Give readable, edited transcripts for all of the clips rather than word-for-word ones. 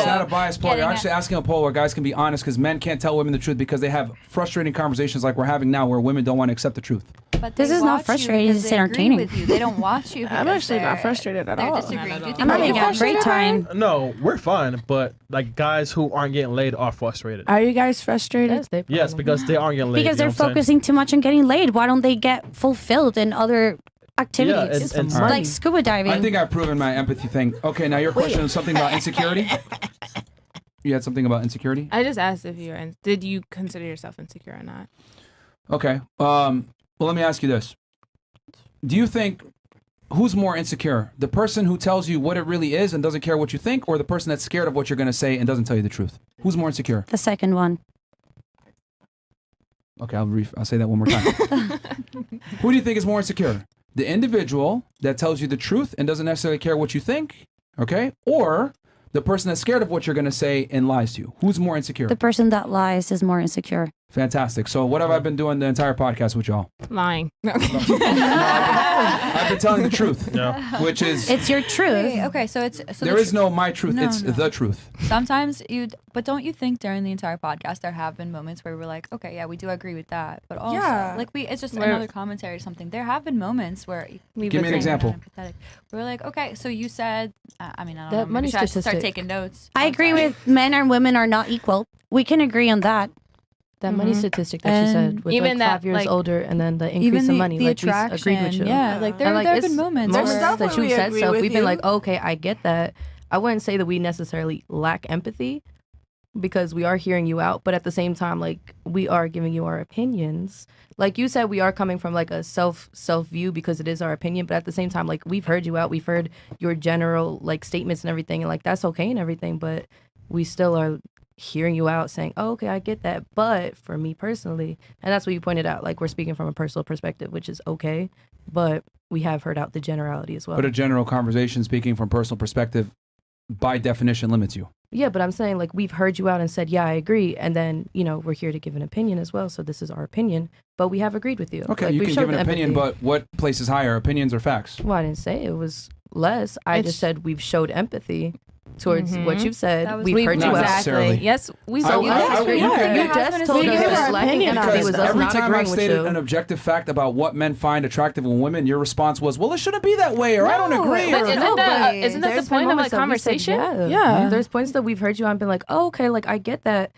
It's not a bias poll. You're actually asking a poll where guys can be honest because men can't tell women the truth because they have frustrating conversations like we're having now where women don't want to accept the truth. But this is not frustrating. It's entertaining. With you. They don't watch you. I'm actually not frustrated at all. I'm having a great time. No, we're fine. But like guys who aren't getting laid are frustrated. Are you guys frustrated? Yes, because they aren't getting laid. Because they're focusing too much on getting laid. Why don't they get fulfilled in other activities? And like scuba diving. I think I've proven my empathy thing. Okay, now your question is something about insecurity? You had something about insecurity? I just asked if you were did you consider yourself insecure or not? Okay. Well, let me ask you this. Do you think who's more insecure? The person who tells you what it really is and doesn't care what you think, or the person that's scared of what you're going to say and doesn't tell you the truth? Who's more insecure? The second one. Okay, I'll say that one more time. Who do you think is more insecure? The individual that tells you the truth and doesn't necessarily care what you think, okay? Or the person that's scared of what you're going to say and lies to you? Who's more insecure? The person that lies is more insecure. Fantastic. So what have I been doing the entire podcast with y'all? Lying. I've been telling the truth, which is... It's your truth. Wait, okay, so there is no my truth. It's the truth. Sometimes but don't you think during the entire podcast there have been moments where we're like, okay, yeah, we do agree with that, but also like it's just another commentary or something. There have been moments where give me an example. We're like, okay, so you said, I mean, I don't That know, money maybe I should statistic. start taking notes. I agree with men and women are not equal. We can agree on that. That money statistic that she said, with even like 5 years older, and then the increase in money, the like attraction, we agreed with you. yeah, like there have been moments Most where that you said stuff, we've been like, okay, I get that. I wouldn't say that we necessarily lack empathy because we are hearing you out, but at the same time, like we are giving you our opinions. Like you said, we are coming from like a self view because it is our opinion, but at the same time, like we've heard you out, we've heard your general like statements and everything, and like that's okay and everything, but we still are hearing you out saying, oh, okay, I get that. But for me personally, and that's what you pointed out, like we're speaking from a personal perspective, which is okay, but we have heard out the generality as well. But a general conversation speaking from personal perspective by definition limits you. Yeah, but I'm saying like we've heard you out and said, yeah, I agree. And then, we're here to give an opinion as well. So this is our opinion, but we have agreed with you. Okay, like, you can give an opinion, but what place is higher, opinions or facts? Well, I didn't say it was less. I just said we've showed empathy towards what you've said. We've heard you out. Necessarily. Yes, we So saw you just told us that lacking empathy was us every not time I've agreeing with stated you. an objective fact about what men find attractive in women, your response was, well, it shouldn't be that way, or I don't agree. But Or, isn't that the point of like conversation? Yeah. There's points that we've heard you on and been like, oh, okay, like I get that.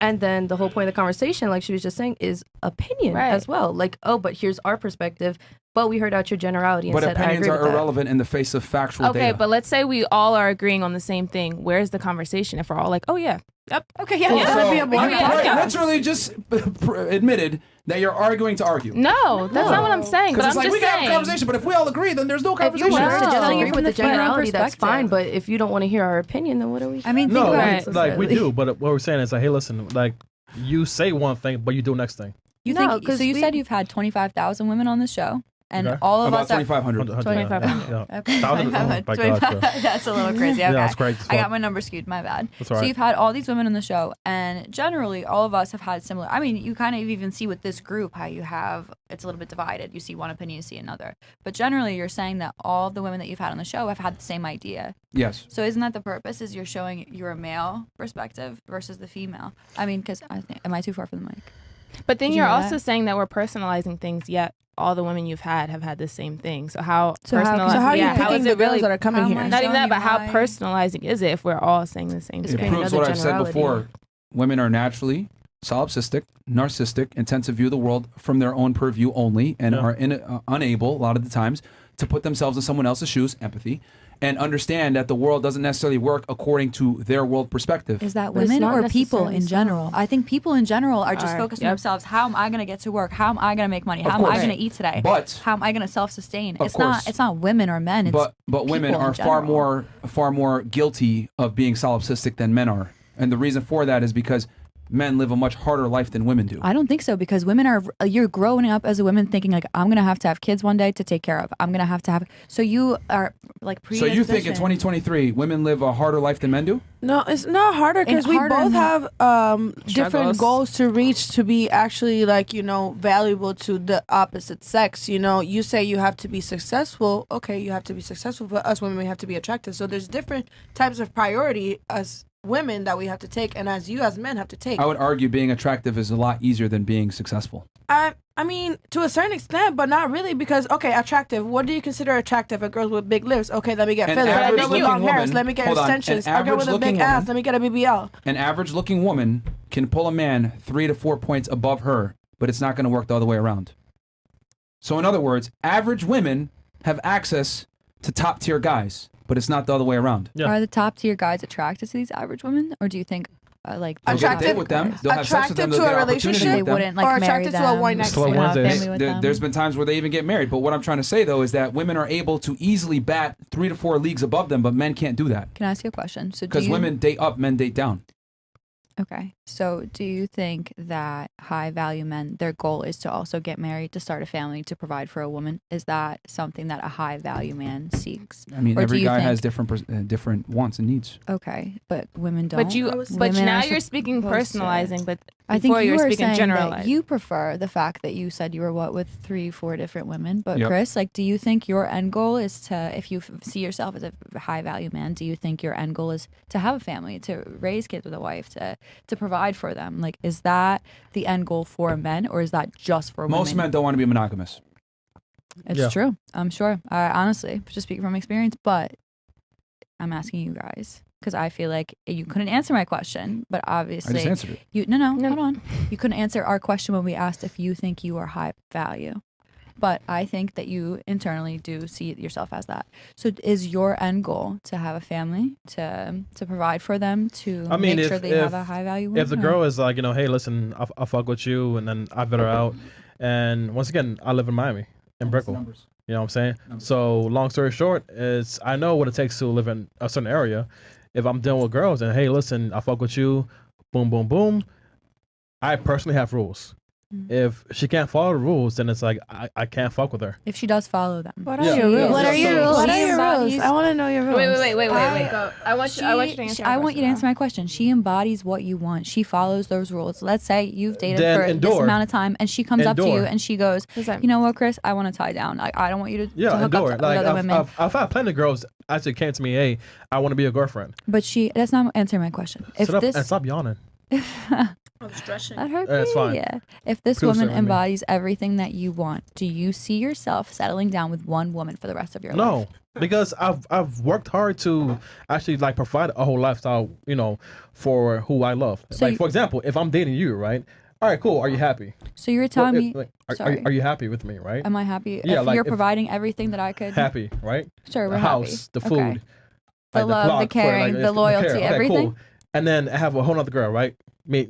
And then the whole point of the conversation, like she was just saying, is opinion as well. Like, oh, but here's our perspective. But we heard out your generality and but said, opinions I agree are with irrelevant in the face of factual data. Okay, but let's say we all are agreeing on the same thing. Where's the conversation if we're all like, oh yeah, yep, okay, yeah, Well, so be a you literally just admitted that you're arguing to argue. No, that's not what I'm saying. But Because I'm it's like just we can have a saying. conversation, but if we all agree, then there's no If you conversation. want us to just No. agree with the From the generality, that's perspective. fine. But if you don't want to hear our opinion, then what are we? I mean, think No, about it. like we do, but what we're saying is like, hey, listen, like you say one thing, but you do the next thing. You No, think so? 'cause You we- said you've had 25,000 women on the show, and Okay. all of About us. 2,500. 2,500. Yeah. Okay. Thousand- oh my gosh, bro. That's a little crazy. Okay. Yeah, that's crazy as I fuck. got my number skewed. My bad. That's all So right. you've had all these women on the show, and generally, all of us have had similar. I mean, you kind of even see with this group how you have it's a little bit divided. You see one opinion, you see another. But generally, you're saying that all of the women that you've had on the show have had the same idea. Yes. So isn't that the purpose? Is you're showing your male perspective versus the female? I mean, because I think am I too far from the mic? But then Did you you're know also that? saying that we're personalizing things, yet all the women you've had have had the same thing. So how So how- personalized? so how are you yeah, how picking is the it really? girls that are coming how here? am I Not even showing that, you but how my- personalizing is it if we're all saying the same It's It thing? creating proves another what I've said generality. before. Women are naturally solipsistic, narcissistic, and tend to view the world from their own purview only, and are unable, a lot of the times, to put themselves in someone else's shoes, empathy, and understand that the world doesn't necessarily work according to their world perspective. Is that But it's women not or people necessarily in so. general? I think people in general are just Are, focused on yep. themselves. How am I going to get to work? How am I going to make money? Of How am I course. going to eat today? But- how am I going to self-sustain? Of It's course. not women or men. It's But women people in are far general. more guilty of being solipsistic than men are. And the reason for that is because men live a much harder life than women do. I don't think so because women are. You're growing up as a woman thinking like I'm gonna have to have kids one day to take care of. I'm gonna have to have. So you are like So you think in 2023 women live a harder life than men do? No, it's not harder because we harder both than- have different Struggles. goals to reach to be actually like, valuable to the opposite sex. You say you have to be successful. Okay, you have to be successful, but us women we have to be attractive. So there's different types of priority us women that we have to take, and as you as men have to take. I would argue being attractive is a lot easier than being successful. I mean, to a certain extent, but not really, because okay, attractive. What do you consider attractive? A girl with big lips, okay, let me get An fillers. A girl with average-looking long hairs, woman- let me get hold on, an extensions. A girl with a average-looking big ass, woman- let me get a BBL. An average-looking woman can pull a man 3 to 4 points above her, but it's not going to work the other way around. So in other words, average women have access to top-tier guys, but it's not the other way around. Yeah. Are the top tier guys attracted to these average women, or do you think like They'll get a Attractive- date with them. They'll have sex with them. attracted They'll to get a an opportunity relationship? they with them. wouldn't like Or marry attracted them? to a one-night Slow stand? and have a Wednesdays. family with them? There's been times where they even get married, but what I'm trying to say though is that women are able to easily bat 3 to 4 leagues above them, but men can't do that Can I ask you a question? So do because you, women date up, men date down. Okay. So do you think that high value men, their goal is to also get married, to start a family, to provide for a woman? Is that something that a high value man seeks? I mean, Or do every you guy has think- different wants and needs. Okay, but women don't. But you, was- but Women now are you're speaking supposed to- personalizing. But I think before you were were speaking saying generalized. that you prefer the fact that you said you were with 3, 4 different women. But Yep. Chris, like, do you think your end goal is to, if you see yourself as a high value man, do you think your end goal is to have a family, to raise kids with a wife, to provide for them? Like, is that the end goal for men, or is that just for women? Most men don't want to be monogamous. It's Yeah. true. I'm sure. I honestly, just speaking from experience, but I'm asking you guys because I feel like you couldn't answer my question, but I obviously just answered it. you no, hold on. You couldn't answer our question when we asked if you think you are high value. But I think that you internally do see yourself as that. So is your end goal to have a family, to provide for them, to I mean, make if- sure they if- have a high value woman? If the girl is like, hey, listen, I fuck with you, and then I vet her out, and once again, I live in Miami, in Brickell. Numbers. You know what I'm saying? Numbers. So long story short is I know what it takes to live in a certain area. If I'm dealing with girls and hey, listen, I fuck with you, boom, boom, boom. I personally have rules. Mhm. If she can't follow the rules, then it's like I can't fuck with her. if she does follow them. What Yeah. are your Yeah. rules? What are your What rules? are your rules? Embodies- I want to know your rules. Wait. I- Go. I want you to answer. I want you to answer my question. She embodies what you want. She follows those rules. Let's say you've dated Then for this endure. amount of time, and she comes up to you Endure. and she goes, "You know what, Chris? I want to tie down. I don't want you to Yeah, hook endure. up to Like other women." I've had plenty of girls actually came to me, hey, I want to be a girlfriend. But that's not answering my question. If Sit up this and stop yawning. I'm stretching. that hurt It's me. fine. Yeah. If this Producer woman in me. embodies everything that you want, do you see yourself settling down with one woman for the rest of your life? No, because I've worked hard to actually like provide a whole lifestyle, for who I love. So like you- for example, if I'm dating you, right? All right, cool. Are you happy? So you're telling me, Are you happy with me, right? am I happy? Yeah, if like you're if- providing everything that I could. Happy, right? Sure, we're The happy. house, the Okay. food, The like, love, the clock, caring, the loyalty, Okay, everything. cool. And then I have a whole other girl, right? Me, like